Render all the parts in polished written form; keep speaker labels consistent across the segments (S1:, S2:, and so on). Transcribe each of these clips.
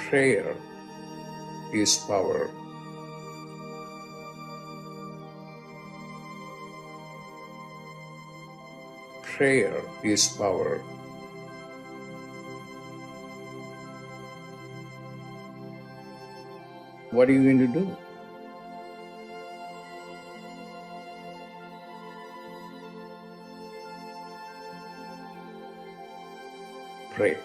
S1: Prayer is power. Prayer is power. What are you going to do? Pray.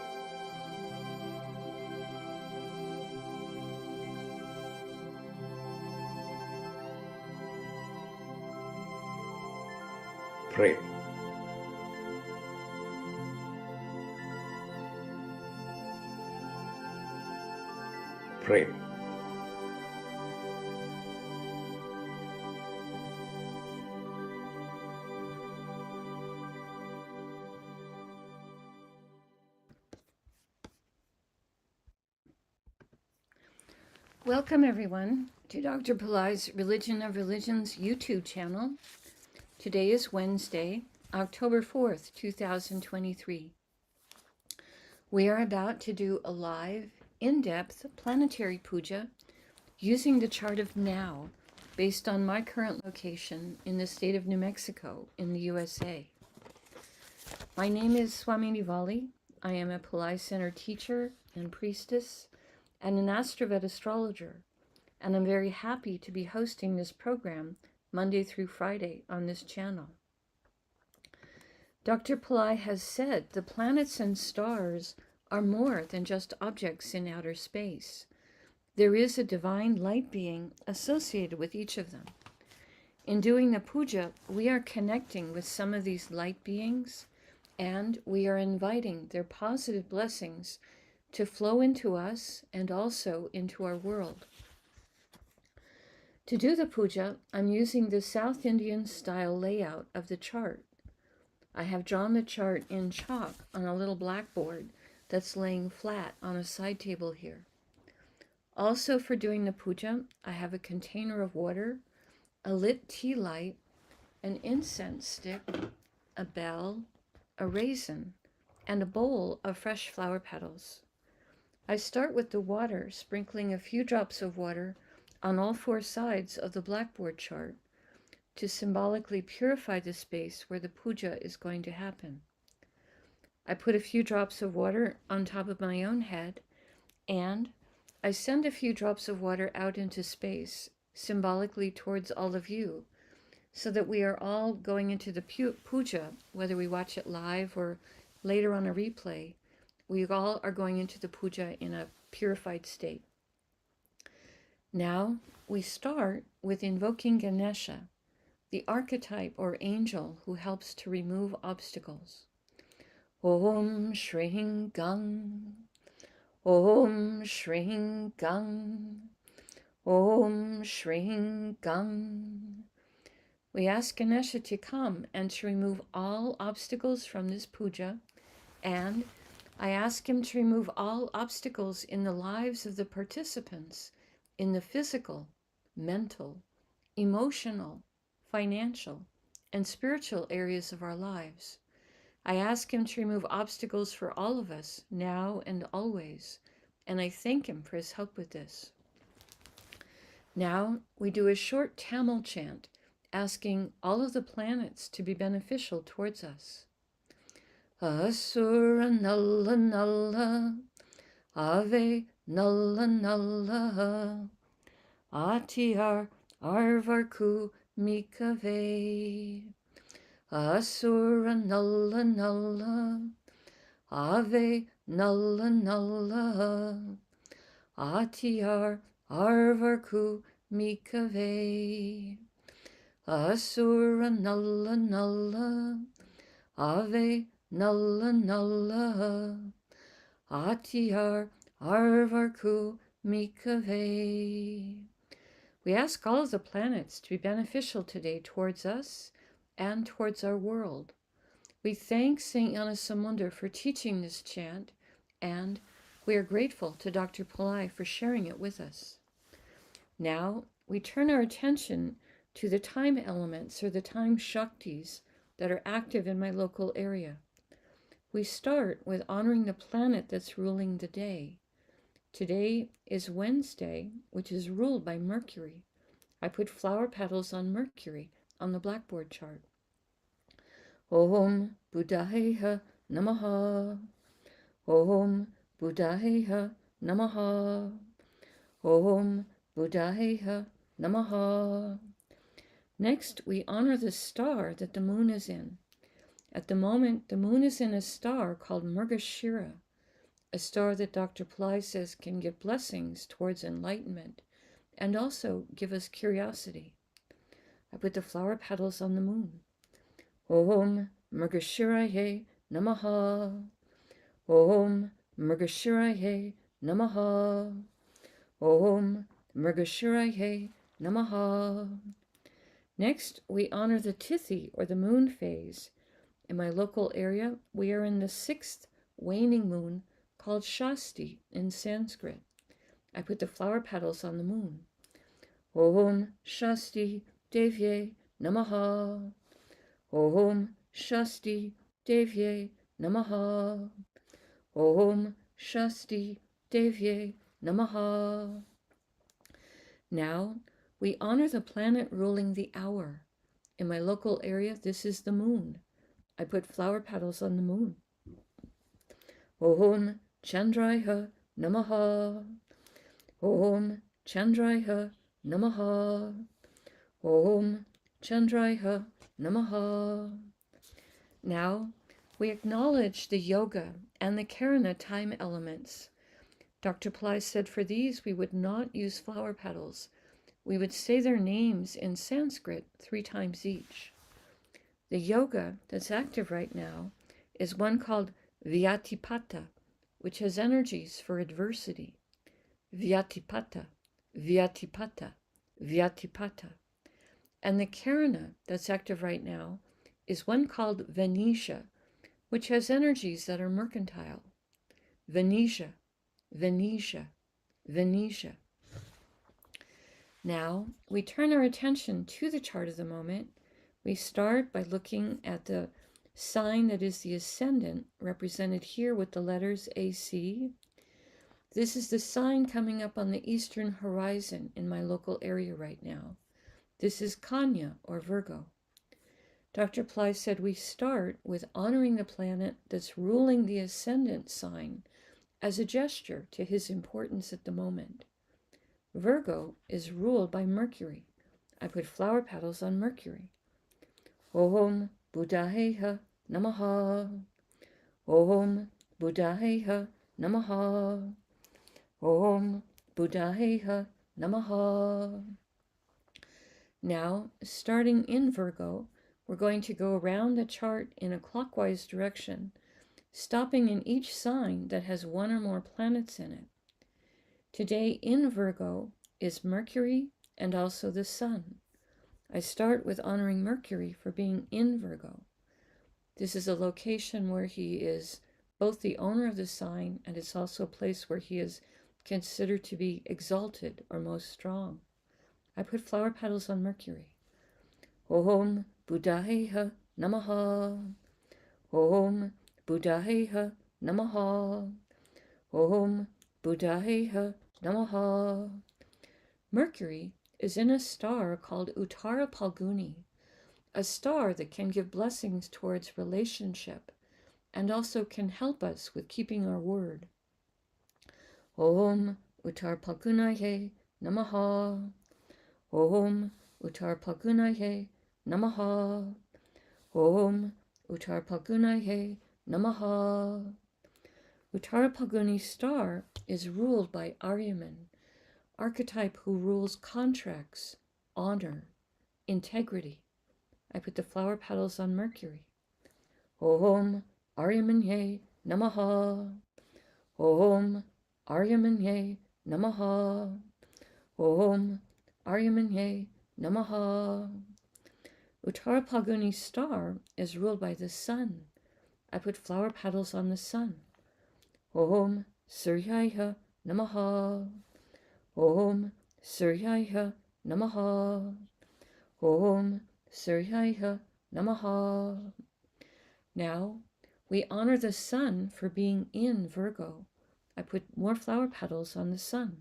S1: Pray. Pray.
S2: Welcome everyone to Dr. Pillai's Religion of Religions YouTube channel. Today is Wednesday, October 4th, 2023. We are about to do a live, in-depth planetary puja using the chart of now based on my current location in the state of New Mexico in the USA. My name is Swamini Valli. I am a Pillai Center teacher and priestess and an AstroVed astrologer, and I'm very happy to be hosting this program Monday through Friday on this channel. Dr. Pillai has said the planets and stars are more than just objects in outer space. There is a divine light being associated with each of them. In doing the puja, we are connecting with some of these light beings, and we are inviting their positive blessings to flow into us and also into our world. To do the puja, I'm using the South Indian style layout of the chart. I have drawn the chart in chalk on a little blackboard that's laying flat on a side table here. Also for doing the puja, I have a container of water, a lit tea light, an incense stick, a bell, a raisin, and a bowl of fresh flower petals. I start with the water, sprinkling a few drops of water on all four sides of the blackboard chart to symbolically purify the space where the puja is going to happen. I put a few drops of water on top of my own head, and I send a few drops of water out into space, symbolically towards all of you, so that we are all going into the puja, whether we watch it live or later on a replay. We all are going into the puja in a purified state. Now, we start with invoking Ganesha, the archetype or angel who helps to remove obstacles. Om Shring Gang, Om Shring Gang, Om Shring Gang. We ask Ganesha to come and to remove all obstacles from this puja, and I ask him to remove all obstacles in the lives of the participants in the physical, mental, emotional, financial, and spiritual areas of our lives. I ask him to remove obstacles for all of us now and always, and I thank him for his help with this. Now we do a short Tamil chant asking all of the planets to be beneficial towards us. Asura Nalla Nalla, Ave Nalla Nalla, Atiyar Arvarku Mikave. Asura Nalla Nalla, Ave Nalla Nalla, Atiyar Arvarku Mikave. Asura Nalla Nalla, Ave Nalla Nalla, Atiyar Arvarku Mikave. We ask all of the planets to be beneficial today towards us and towards our world. We thank St. Yanasamunda for teaching this chant, and we are grateful to Dr. Pillai for sharing it with us. Now we turn our attention to the time elements or the time Shaktis that are active in my local area. We start with honoring the planet that's ruling the day. Today is Wednesday, which is ruled by Mercury. I put flower petals on Mercury on the blackboard chart. Om Buddhaya Namaha. Om Buddhaya Namaha. Om Buddhaya Namaha. Next, we honor the star that the moon is in. At the moment, the moon is in a star called Mrgashira, a star that Dr. Pillai says can give blessings towards enlightenment and also give us curiosity. I put the flower petals on the moon. Om Mrgashiraye Namaha. Om Mrgashiraye Namaha. Om Mrgashiraye Namaha. Next, we honor the Tithi, or the moon phase. In my local area, we are in the 6th waning moon, called Shasti in Sanskrit. I put the flower petals on the moon. Om Shasti Devye Namaha. Om Shasti Devye Namaha. Om Shasti Devye Namaha. Now, we honor the planet ruling the hour. In my local area, this is the moon. I put flower petals on the moon. Om Chandraya Namaha. Om Chandraya Namaha. Om Chandraya Namaha. Now, we acknowledge the yoga and the karana time elements. Dr. Pillai said for these we would not use flower petals. We would say their names in Sanskrit 3 times each. The yoga that's active right now is one called Vyatipata, which has energies for adversity. Vyatipata, Vyatipata, Vyatipata. And the karana that's active right now is one called Venetia, which has energies that are mercantile. Venetia, Venetia, Venetia. Now, we turn our attention to the chart of the moment. We start by looking at the sign that is the Ascendant, represented here with the letters AC. This is the sign coming up on the eastern horizon in my local area right now. This is Kanya, or Virgo. Dr. Pillai said we start with honoring the planet that's ruling the Ascendant sign as a gesture to his importance at the moment. Virgo is ruled by Mercury. I put flower petals on Mercury. Om Buddhaya Namaha. Om Buddhaya Namaha. Om Buddhaya Namaha. Now, starting in Virgo, we're going to go around the chart in a clockwise direction, stopping in each sign that has 1 or more planets in it. Today in Virgo is Mercury and also the Sun. I start with honoring Mercury for being in Virgo. This is a location where he is both the owner of the sign, and it's also a place where he is considered to be exalted or most strong. I put flower petals on Mercury. Om Buddhaya Namaha. Om Buddhaya Namaha. Om Buddhaya Namaha. Mercury is in a star called Uttara Phalguni, a star that can give blessings towards relationship and also can help us with keeping our word. Om Uttara Phalgunaye Namaha. Om Uttara Phalgunaye Namaha. Om Uttara Phalgunaye Namaha. Uttara Phalguni star is ruled by Aryaman, archetype who rules contracts, honor, integrity. I put the flower petals on Mercury. Om Aryamanye Namaha. Om Aryamanye Namaha. Om Aryamanye Namaha. Uttara Phalguni star is ruled by the sun. I put flower petals on the sun. Om Suryaya Namaha. Om Suryaya Namaha. Om Suryaya Namaha. Now, we honor the sun for being in Virgo. I put more flower petals on the sun.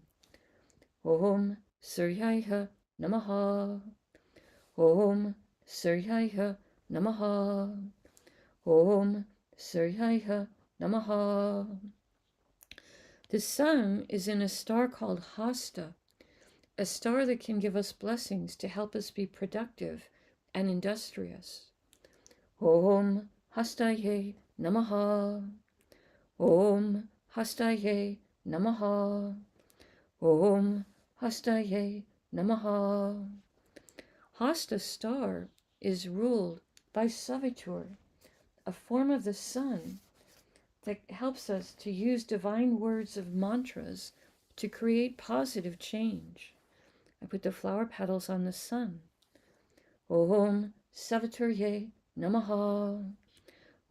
S2: Om Suryaya Namaha. Om Suryaya Namaha. Om Suryaya Namaha. The sun is in a star called Hasta, a star that can give us blessings to help us be productive and industrious. Om Hastaye Namaha. Om Hastaye Namaha. Om Hastaye Namaha. Hasta star is ruled by Savitur, a form of the sun that helps us to use divine words of mantras to create positive change. I put the flower petals on the sun. Om Saviturye Namaha.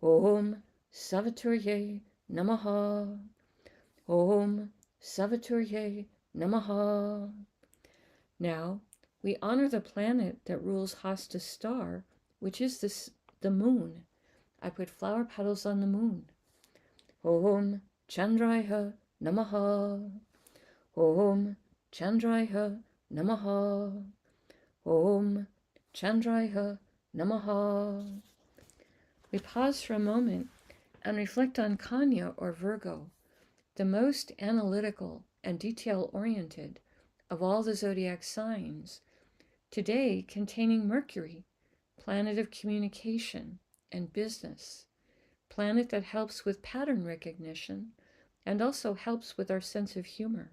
S2: Om Saviturye Namaha. Om Saviturye Namaha. Now, we honor the planet that rules Hasta star, which is the moon. I put flower petals on the moon. Om Chandraya Namaha. Om Chandraya Namaha. Om Chandraya Namaha. We pause for a moment and reflect on Kanya or Virgo, the most analytical and detail-oriented of all the zodiac signs, today containing Mercury, planet of communication and business, planet that helps with pattern recognition and also helps with our sense of humor,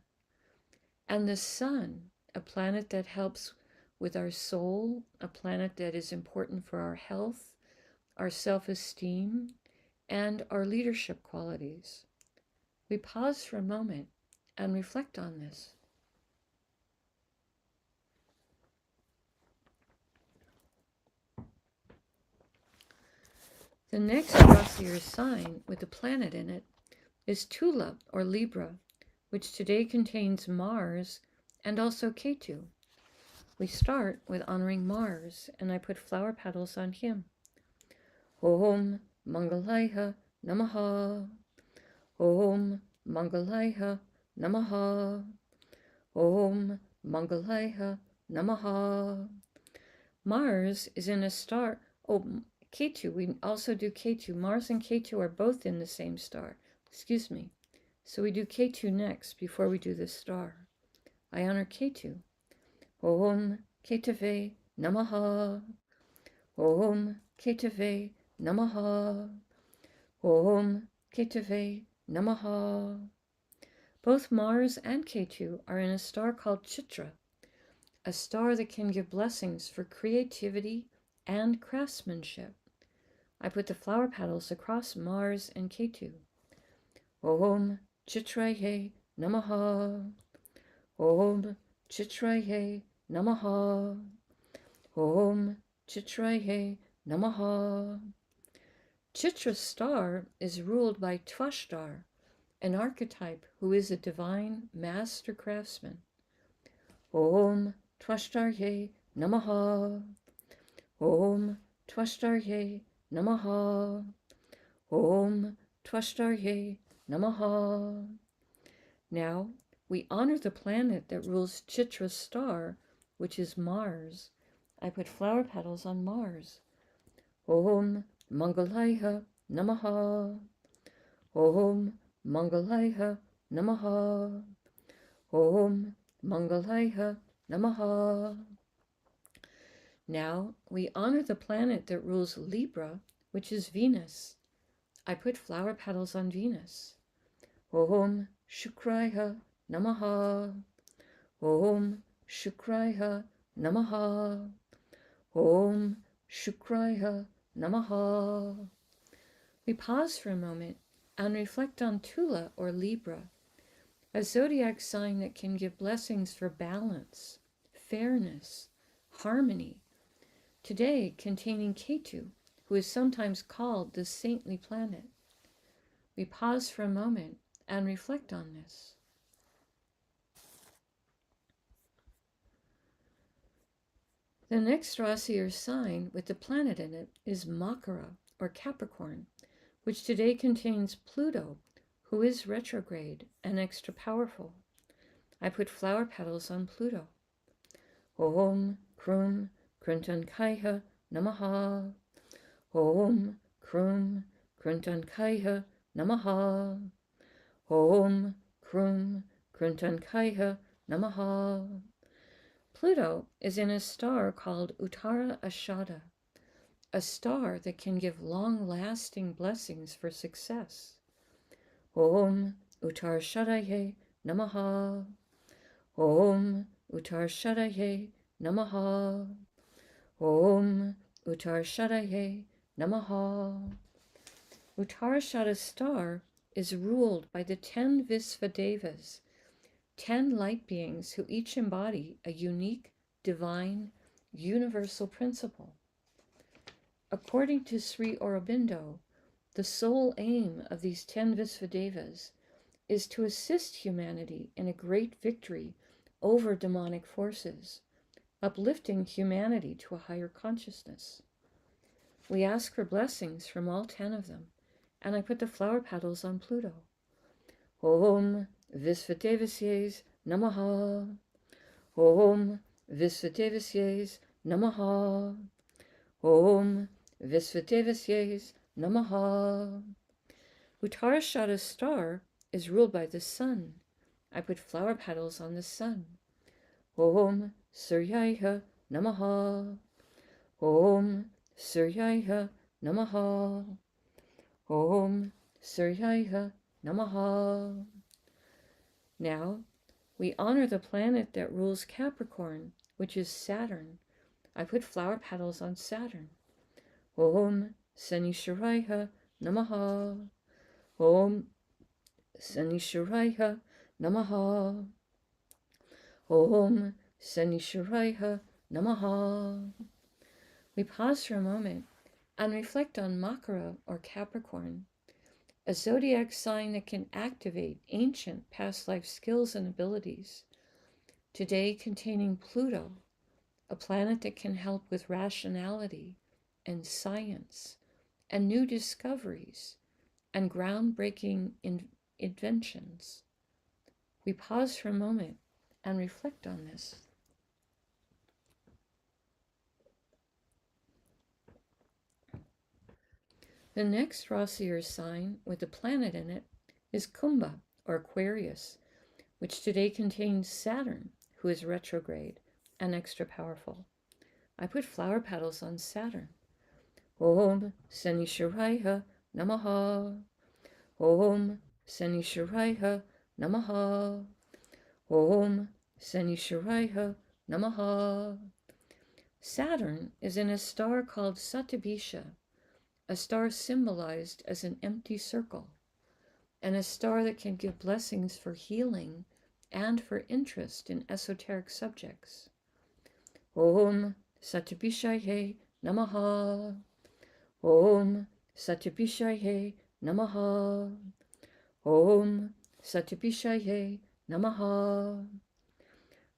S2: and the Sun, a planet that helps with our soul, a planet that is important for our health, our self-esteem, and our leadership qualities. We pause for a moment and reflect on this. The next Rasi or sign with a planet in it is Tula or Libra, which today contains Mars and also Ketu. We start with honoring Mars, and I put flower petals on him. Om Mangalaya Namaha. Om Mangalaya Namaha. Om Mangalaya Namaha. Mars is in a star. Ketu, we also do Ketu. Mars and Ketu are both in the same star. Excuse me. So we do Ketu next before we do the star. I honor Ketu. Om Ketave Namaha. Om Ketave Namaha. Om Ketave Namaha. Both Mars and Ketu are in a star called Chitra, a star that can give blessings for creativity and craftsmanship. I put the flower petals across Mars and Ketu. Om Chitraye Namaha. Om Chitraye Namaha. Om Chitraye Namaha. Chitra star is ruled by Twashtar, an archetype who is a divine master craftsman. Om Twashtarye Namaha. Om Twashtarye Namaha. Om Twashtarye Namaha. Now, we honor the planet that rules Chitra star, which is Mars. I put flower petals on Mars. Om Mangalaya Namaha. Om Mangalaya Namaha. Om Mangalaya Namaha. Now, we honor the planet that rules Libra, which is Venus. I put flower petals on Venus. Om Shukraya Namaha. Om Shukraya Namaha. Om Shukraya Namaha. We pause for a moment and reflect on Tula or Libra, a zodiac sign that can give blessings for balance, fairness, harmony, today containing Ketu, who is sometimes called the saintly planet. We pause for a moment and reflect on this. The next Rasi or sign with the planet in it is Makara or Capricorn, which today contains Pluto, who is retrograde and extra powerful. I put flower petals on Pluto. Om Krum Kruntankaya Namaha. Om Krum Kruntankaya Namaha. Om Krum Kruntankaya Namaha. Pluto is in a star called Uttara Ashada, a star that can give long-lasting blessings for success. Om Uttara Shadaye Namaha. Om Uttara Shadaye Namaha. Om Uttara Shadaye Namaha. Uttarashada star is ruled by the 10 Visvadevas, 10 light beings who each embody a unique, divine, universal principle. According to Sri Aurobindo, the sole aim of these 10 Visvadevas is to assist humanity in a great victory over demonic forces, uplifting humanity to a higher consciousness. We ask for blessings from all 10 of them, and I put the flower petals on Pluto. Om Visvadevasye Namaha. Om Visvadevasye Namaha. Om Visvadevasye Namaha. Uttarashada star is ruled by the sun. I put flower petals on the sun. Om Suryaya Namaha. Om Suryaya Namaha. Om Suryaya Namaha. Now, we honor the planet that rules Capricorn, which is Saturn. I put flower petals on Saturn. Om Sanisharaya Namaha. Om Sanisharaya Namaha. Om Sanisharaya Namaha. We pause for a moment and reflect on Makara or Capricorn, a zodiac sign that can activate ancient past life skills and abilities, today containing Pluto, a planet that can help with rationality and science and new discoveries and groundbreaking inventions. We pause for a moment and reflect on this. The next Rasi or sign with a planet in it is Kumbha or Aquarius, which today contains Saturn, who is retrograde and extra powerful. I put flower petals on Saturn. Om Sanisharaya Namaha. Om Sanisharaya Namaha. Om Sanisharaya Namaha. Saturn is in a star called Satyabhisha, a star symbolized as an empty circle, and a star that can give blessings for healing and for interest in esoteric subjects. Om Satyabhishaye Namaha. Om Satyabhishaye Namaha. Om Satyabhishaye Namaha.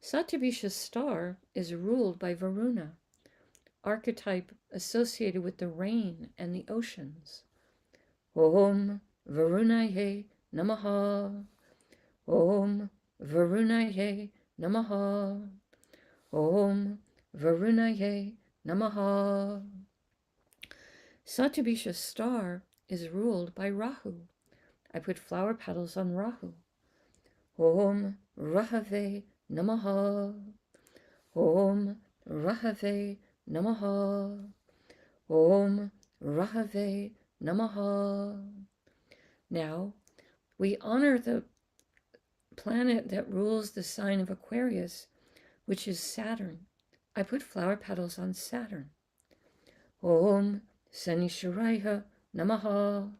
S2: Satyabhisha's star is ruled by Varuna, archetype associated with the rain and the oceans. Om Varunaye Namaha. Om Varunaye Namaha. Om Varunaye Namaha. Satyabhisha's star is ruled by Rahu. I put flower petals on Rahu. Om Rahave Namaha. Om Rahave Namaha. Om Rahave Namaha. Now, we honor the planet that rules the sign of Aquarius, which is Saturn. I put flower petals on Saturn. Om Sanisharaya Namaha.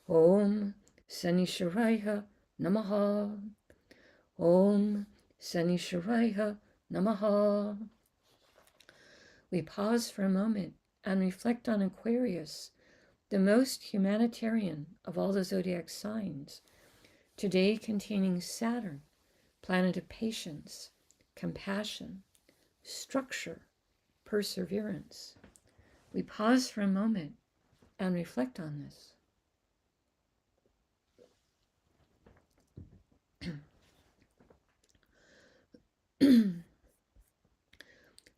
S2: Om Sanisharaya Namaha. Om Sanisharaya Namaha. We pause for a moment and reflect on Aquarius, the most humanitarian of all the zodiac signs, today containing Saturn, planet of patience, compassion, structure, perseverance. We pause for a moment and reflect on this.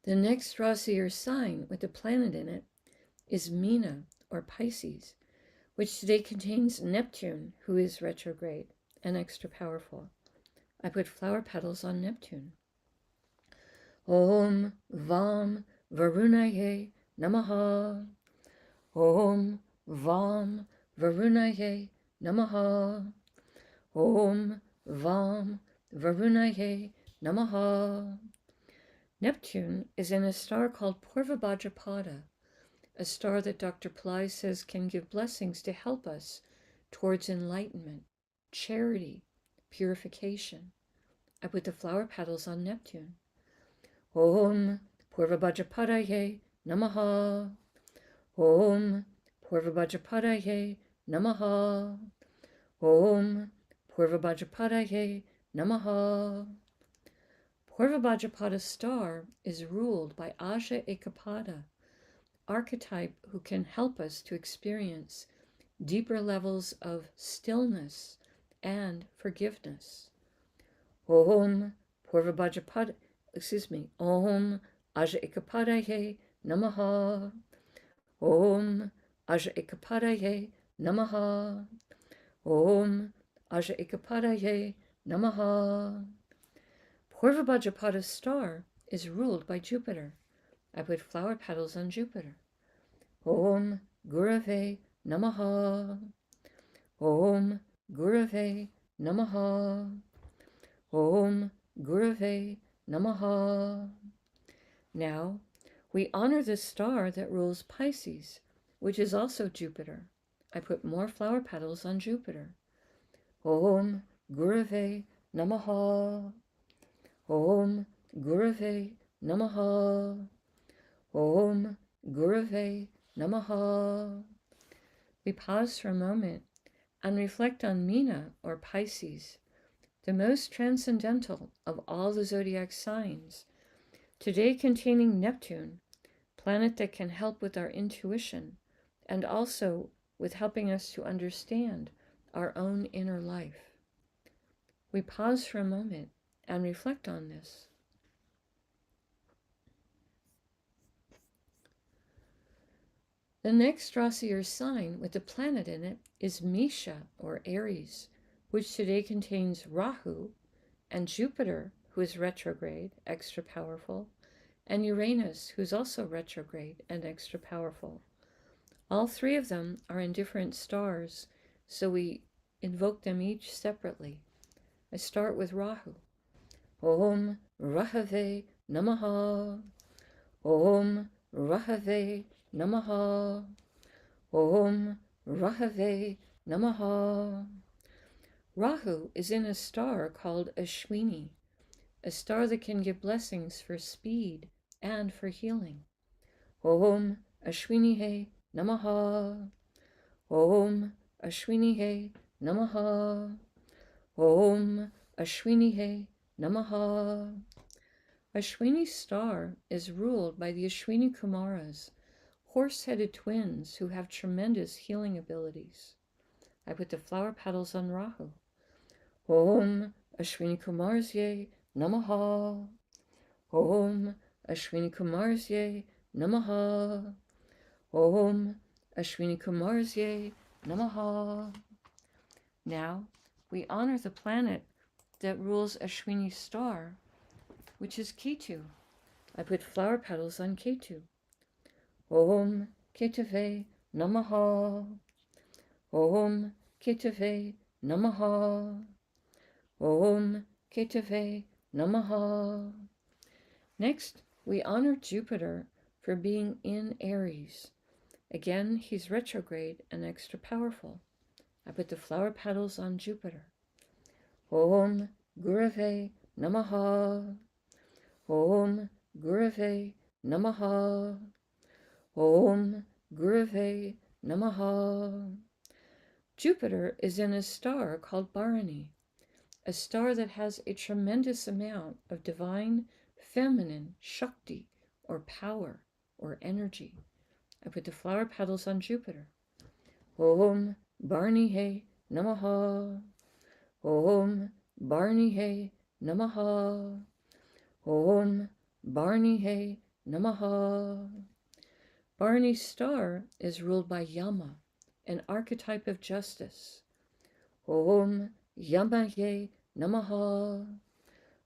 S2: The next Rasi or sign with a planet in it is Mina or Pisces, which today contains Neptune, who is retrograde and extra powerful. I put flower petals on Neptune. Om Vam Varunaye Namaha. Om Vam Varunaye Namaha. Om Vam Varunaye Namaha. Neptune is in a star called Purvabhadrapada, a star that Dr. Pillai says can give blessings to help us towards enlightenment, charity, purification. I put the flower petals on Neptune. Om Purvabhadrapadaye Namaha. Om Purvabhadrapadaye Namaha. Om Purvabhadrapadaye Namaha. Purvabhadrapada star is ruled by Aja Ekapada, archetype who can help us to experience deeper levels of stillness and forgiveness. Om Purvabhadrapada, Om Aja Ekapadaye Namaha. Om Aja Ekapadaye Namaha. Om Aja Ekapadaye Namaha. Purvabhadrapada star is ruled by Jupiter. I put flower petals on Jupiter. Om Gurave Namaha. Om Gurave Namaha. Om Gurave Namaha. Now, we honor the star that rules Pisces, which is also Jupiter. I put more flower petals on Jupiter. Om Gurave Namaha. Om Gurave Namaha. Om Gurave Namaha. We pause for a moment and reflect on Mina or Pisces, the most transcendental of all the zodiac signs, today containing Neptune, planet that can help with our intuition and also with helping us to understand our own inner life. We pause for a moment and reflect on this. The next Rasi or sign with a planet in it is Misha or Aries, which today contains Rahu and Jupiter, who is retrograde, extra powerful, and Uranus, who's also retrograde and extra powerful. All three of them are in different stars, so we invoke them each separately. I start with Rahu. Om Rahave Namaha. Om Rahave Namaha. Om Rahave Namaha. Rahu is in a star called Ashwini, a star that can give blessings for speed and for healing. Om Ashwinihe Namaha. Om Ashwinihe Namaha. Om Ashwinihe Namaha. Ashwini star is ruled by the Ashwini Kumaras, horse-headed twins who have tremendous healing abilities. I put the flower petals on Rahu. Om Ashwini Kumarsye Namaha. Om Ashwini Kumarsye Namaha. Om Ashwini Kumarsye Namaha. Now, we honor the planet that rules Ashwini star, which is Ketu. I put flower petals on Ketu. Om Ketave Namaha. Om Ketave Namaha. Om Ketave Namaha. Next, we honor Jupiter for being in Aries. Again, he's retrograde and extra powerful. I put the flower petals on Jupiter. Om Gurave Namaha. Om Gurave Namaha. Om Gurave Namaha. Jupiter is in a star called Bharani, a star that has a tremendous amount of divine feminine Shakti or power or energy. I put the flower petals on Jupiter. Om Bharanihe Namaha. Om Bharanihe Namaha. Om Bharanihe Namaha. Barney's star is ruled by Yama, an archetype of justice. Om Yamaye Namaha.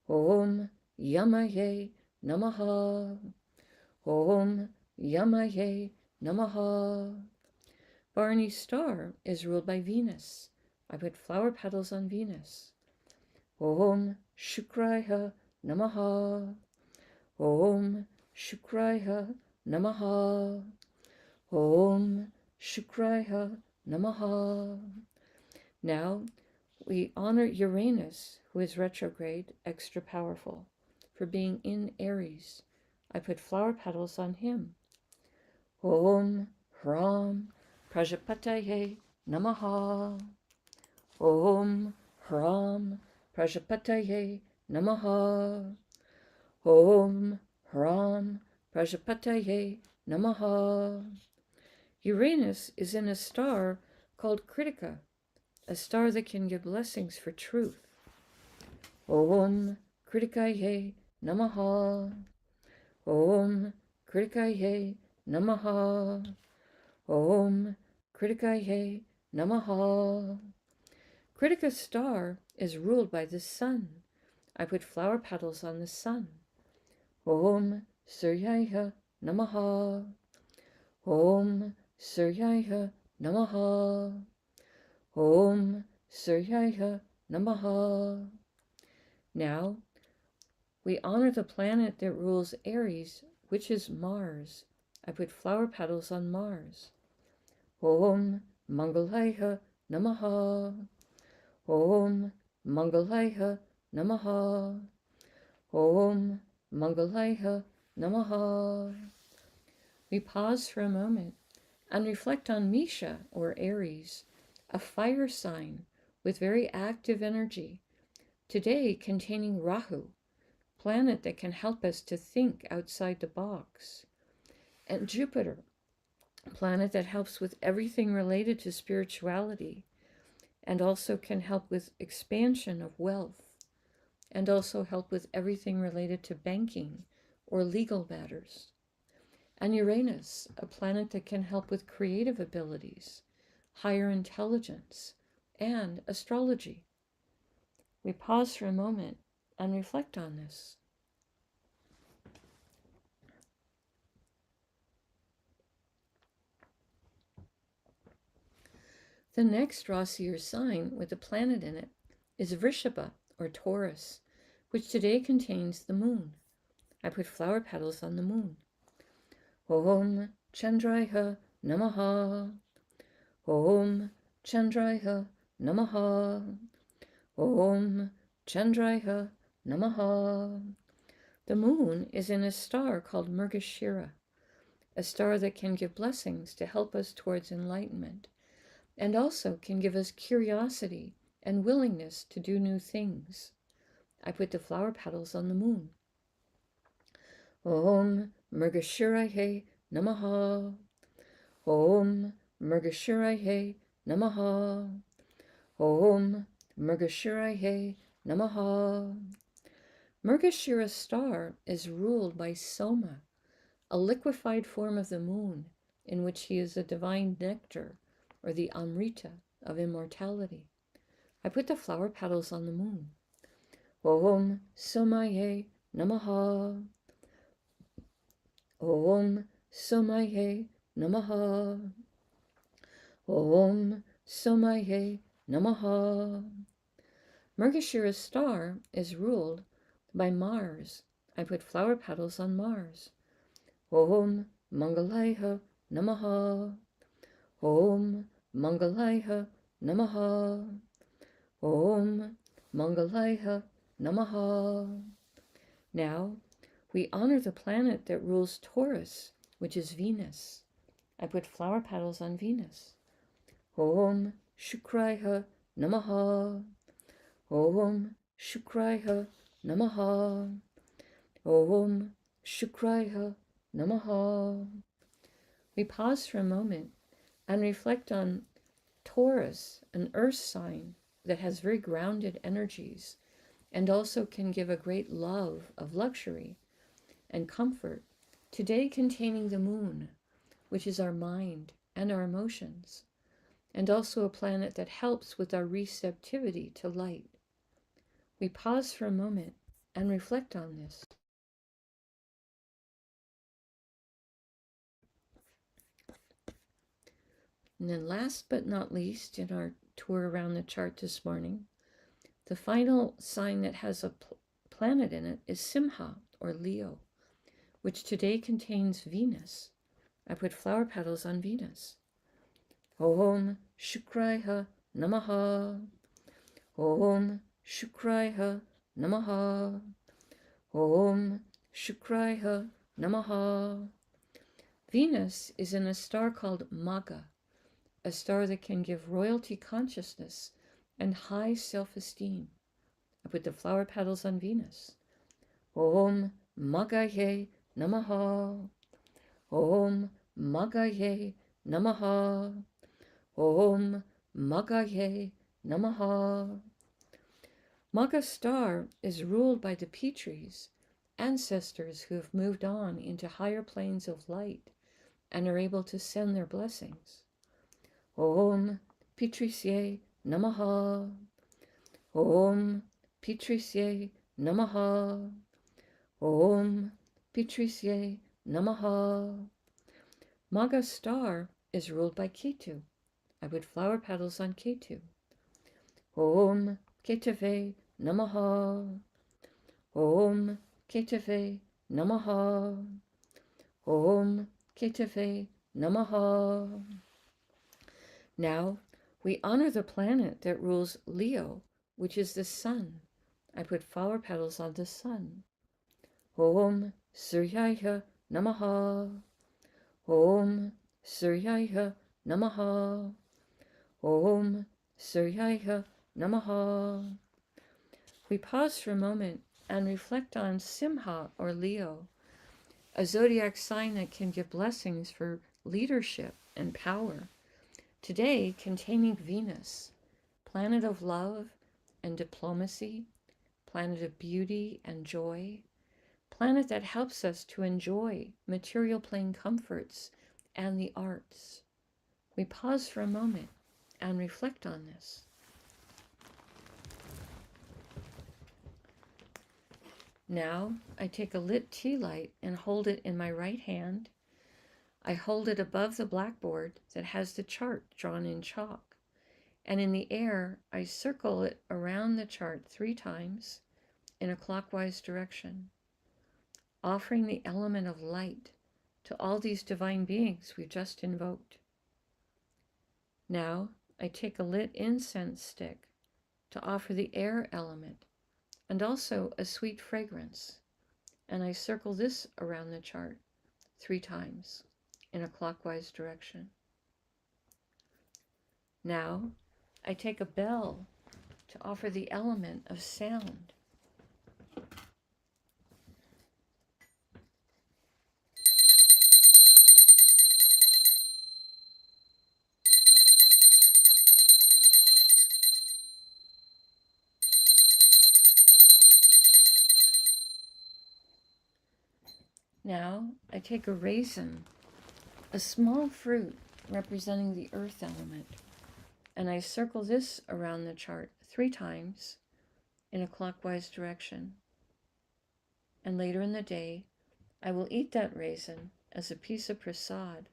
S2: Om Yamaye Namaha. Om Yamaye Namaha. Barney's star is ruled by Venus. I put flower petals on Venus. Om Shukraya Namaha. Om Shukraya Namaha. Om Shukraya Namaha. Now we honor Uranus, who is retrograde, extra powerful, for being in Aries. I put flower petals on him. Om Hram Prajapataye Namaha. Om Hram Prajapataye Namaha. Om Hram Prajapataye Namaha. Uranus is in a star called Kritika, a star that can give blessings for truth. Om Kritikaye Namaha. Om Kritikaye Namaha. Om Kritikaye Namaha. Kritika's star is ruled by the sun. I put flower petals on the sun. Om Suryaya Namaha. Om Suryaya Namaha. Om Suryaya Namaha. Now, we honor the planet that rules Aries, which is Mars. I put flower petals on Mars. Om Mangalaya Namaha. Om Mangalaya Namaha. Om Mangalaya Namaha. We pause for a moment and reflect on Misha, or Aries, a fire sign with very active energy, today containing Rahu, planet that can help us to think outside the box, and Jupiter, planet that helps with everything related to spirituality, and also can help with expansion of wealth, and also help with everything related to banking or legal matters. And Uranus, a planet that can help with creative abilities, higher intelligence, and astrology. We pause for a moment and reflect on this. The next Rasi or sign with a planet in it is Vrishabha, or Taurus, which today contains the moon. I put flower petals on the moon. Om Chandraya Namaha. Om Chandraya Namaha. Om Chandraya Namaha. The moon is in a star called Mrgashira, a star that can give blessings to help us towards enlightenment, and also can give us curiosity and willingness to do new things. I put the flower petals on the moon. Om Mrgashiraye Namaha. Om Mrgashiraye Namaha. Om Mrgashiraye Namaha. Mrgashira's star is ruled by Soma, a liquefied form of the moon, in which he is the divine nectar, or the Amrita of immortality. I put the flower petals on the moon. Om Somaye Namaha. Om Somaye Namaha. Om Somaye Namaha. Mrgashira's star is ruled by Mars. I put flower petals on Mars. Om Mangalaya Namaha. Om Mangalaya Namaha. Om Mangalaya Namaha. Now, we honor the planet that rules Taurus, which is Venus. I put flower petals on Venus. Om Shukraya Namaha. Om Shukraya Namaha. Om Shukraya Namaha. We pause for a moment and reflect on Taurus, an earth sign that has very grounded energies and also can give a great love of luxury and comfort, Today containing the moon, which is our mind and our emotions, and also a planet that helps with our receptivity to light. We pause for a moment and reflect on this. And then last but not least, in our tour around the chart this morning, the final sign that has a planet in it is Simha, or Leo, which today contains Venus. I put flower petals on Venus. Om Shukraya Namaha. Om Shukraya Namaha. Om Shukraya Namaha. Venus is in a star called Maga, a star that can give royalty consciousness and high self-esteem. I put the flower petals on Venus. Om Magaye Namaha. Om Magaye Namaha. Om Magaye Namaha. Maga star is ruled by the Petries, ancestors who have moved on into higher planes of light and are able to send their blessings. Om Petrisye Namaha. Om Petrisye Namaha. Om Petrisye Namaha. Maga star is ruled by Ketu. I put flower petals on Ketu. Om Ketave Namaha. Om Ketave Namaha. Om Ketave Namaha. Now, we honor the planet that rules Leo, which is the sun. I put flower petals on the sun. Om Suryaya Namaha. Om Suryaya Namaha. Om Suryaya Namaha. We pause for a moment and reflect on Simha, or Leo, a zodiac sign that can give blessings for leadership and power. Today containing Venus, planet of love and diplomacy, planet of beauty and joy, planet that helps us to enjoy material plane comforts and the arts. We pause for a moment and reflect on this. Now I take a lit tea light and hold it in my right hand. I hold it above the blackboard that has the chart drawn in chalk, and in the air I circle it around the chart 3 times in a clockwise direction, offering the element of light to all these divine beings we've just invoked. Now I take a lit incense stick to offer the air element and also a sweet fragrance, and I circle this around the chart 3 times in a clockwise direction. Now I take a bell to offer the element of sound. Now I take a raisin, a small fruit representing the earth element, and I circle this around the chart 3 times in a clockwise direction. And later in the day, I will eat that raisin as a piece of prasad,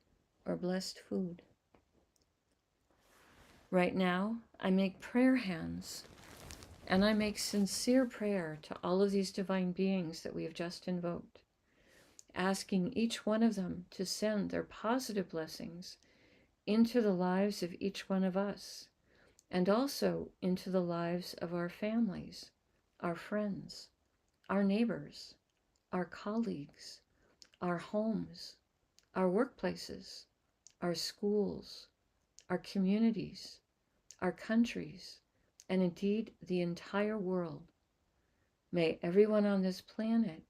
S2: or blessed food. Right now, I make prayer hands, and I make sincere prayer to all of these divine beings that we have just invoked, asking each one of them to send their positive blessings into the lives of each one of us, and also into the lives of our families, our friends, our neighbors, our colleagues, our homes, our workplaces, our schools, our communities, our countries, and indeed the entire world. May everyone on this planet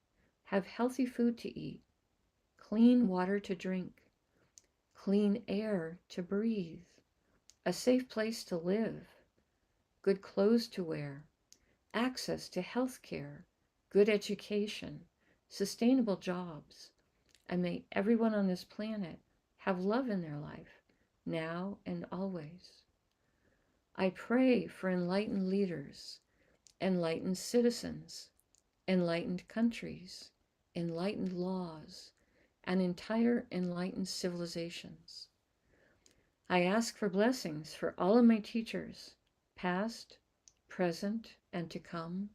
S2: have healthy food to eat, clean water to drink, clean air to breathe, a safe place to live, good clothes to wear, access to health care, good education, sustainable jobs, and may everyone on this planet have love in their life, now and always. I pray for enlightened leaders, enlightened citizens, enlightened countries, enlightened laws, and entire enlightened civilizations. I ask for blessings for all of my teachers, past, present, and to come.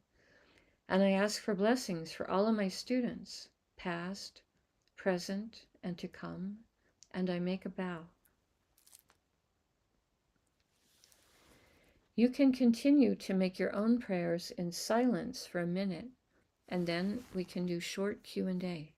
S2: And I ask for blessings for all of my students, past, present, and to come. And I make a bow. You can continue to make your own prayers in silence for a minute, and then we can do short Q&A.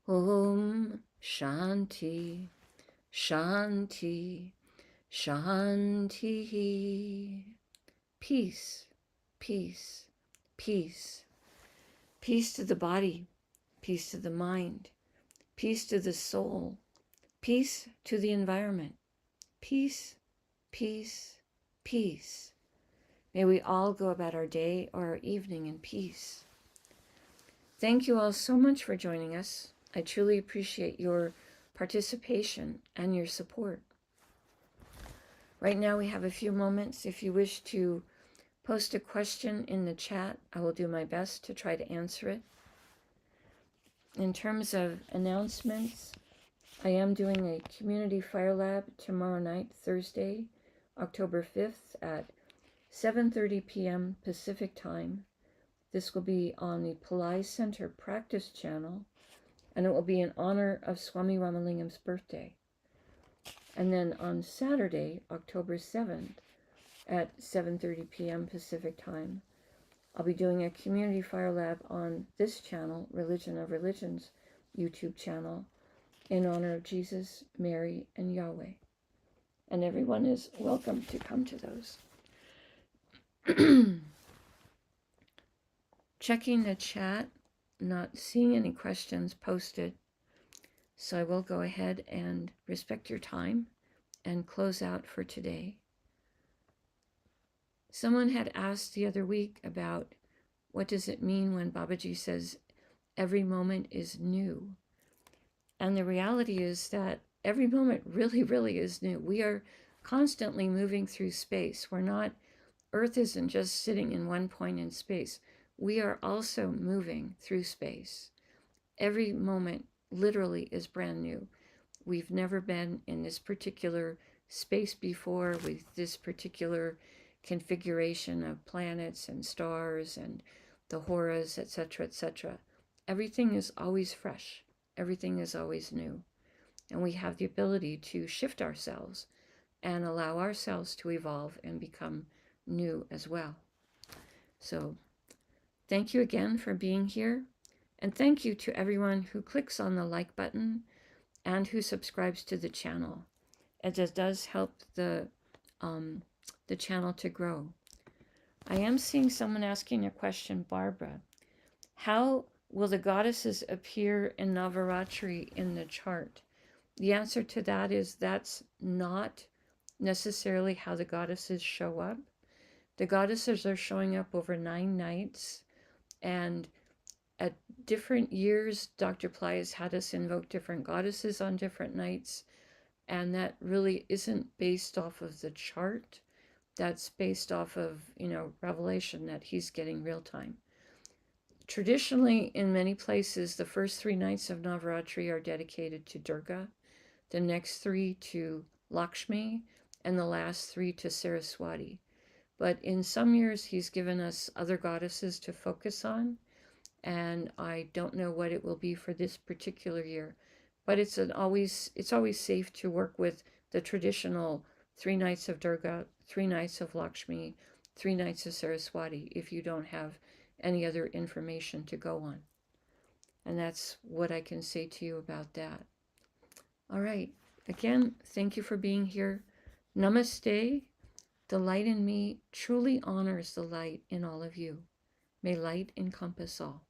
S2: Om Shanti, Shanti, Shanti. Peace, peace, peace. Peace to the body, peace to the mind, peace to the soul, peace to the environment. Peace, peace, peace. May we all go about our day or our evening in peace. Thank you all so much for joining us. I truly appreciate your participation and your support. Right now we have a few moments. If you wish to post a question in the chat, I will do my best to try to answer it. In terms of announcements, I am doing a community fire lab tomorrow night, Thursday, October 5th at 7:30 p.m. Pacific time. This will be on the Pillai Center Practice channel, and it will be in honor of Swami Ramalingam's birthday. And then on Saturday, October 7th at 7:30 p.m. Pacific time, I'll be doing a community fire lab on this channel, Religion of Religions YouTube channel, in honor of Jesus, Mary, and Yahweh. And everyone is welcome to come to those. Checking the chat, not seeing any questions posted, so I will go ahead and respect your time and close out for today. Someone had asked the other week about what does it mean when Babaji says every moment is new. And the reality is that every moment really, really is new. We are constantly moving through space. Earth isn't just sitting in one point in space. We are also moving through space. Every moment literally is brand new. We've never been in this particular space before with this particular configuration of planets and stars and the horrors, etc., etc. Everything is always fresh. Everything is always new. And we have the ability to shift ourselves and allow ourselves to evolve and become new as well. So thank you again for being here. And thank you to everyone who clicks on the like button and who subscribes to the channel. It just does help the channel to grow. I am seeing someone asking a question, Barbara. How will the goddesses appear in Navaratri in the chart? The answer to that is that's not necessarily how the goddesses show up. The goddesses are showing up over 9 nights, and At different years, Dr. Pillai has had us invoke different goddesses on different nights, and that really isn't based off of the chart. That's based off of, revelation that he's getting real time. Traditionally, in many places, the first 3 nights of Navaratri are dedicated to Durga, the next 3 to Lakshmi, and the last 3 to Saraswati. But in some years, he's given us other goddesses to focus on, and I don't know what it will be for this particular year. But it's always safe to work with the traditional 3 nights of Durga, 3 nights of Lakshmi, 3 nights of Saraswati if you don't have any other information to go on. And that's what I can say to you about that. All right. Again, thank you for being here. Namaste. The light in me truly honors the light in all of you. May light encompass all.